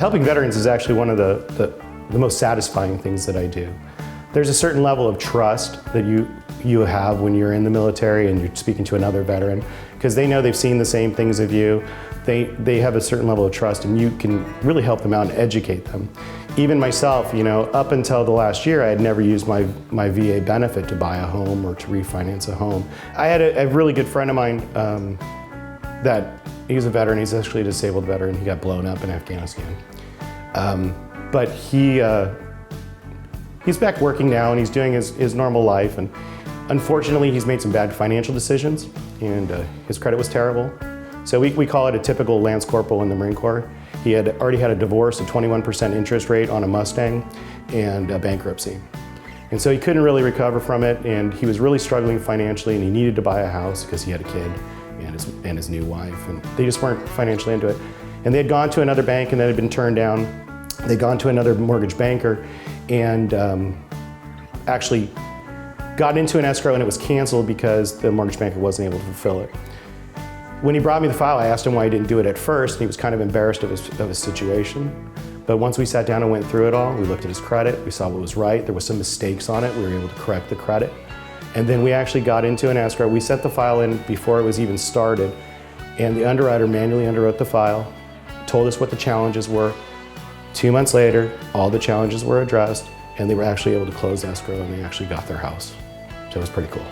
Helping veterans is actually one of the most satisfying things that I do. There's a certain level of trust that you have when you're in the military and you're speaking to another veteran, because they know they've seen the same things as you. They have a certain level of trust, and you can really help them out and educate them. Even myself, up until the last year, I had never used my VA benefit to buy a home or to refinance a home. I had a really good friend of mine that he's a veteran. He's actually a disabled veteran. He got blown up in Afghanistan. But he's back working now, and he's doing his normal life. And unfortunately, he's made some bad financial decisions, and his credit was terrible. So we call it a typical Lance Corporal in the Marine Corps. He had already had a divorce, a 21% interest rate on a Mustang, and a bankruptcy. And so he couldn't really recover from it, and he was really struggling financially, and he needed to buy a house because he had a kid and his new wife, and they just weren't financially into it. And they had gone to another bank, and that had been turned down. They'd gone to another mortgage banker, and actually got into an escrow, and it was canceled because the mortgage banker wasn't able to fulfill it. When he brought me the file, I asked him why he didn't do it at first, and he was kind of embarrassed of his situation. But once we sat down and went through it all, we looked at his credit, we saw what was right, there were some mistakes on it, we were able to correct the credit. And then we actually got into an escrow. We sent the file in before it was even started, and the underwriter manually underwrote the file, told us what the challenges were. 2 months later, all the challenges were addressed, and they were actually able to close escrow, and they actually got their house. So it was pretty cool.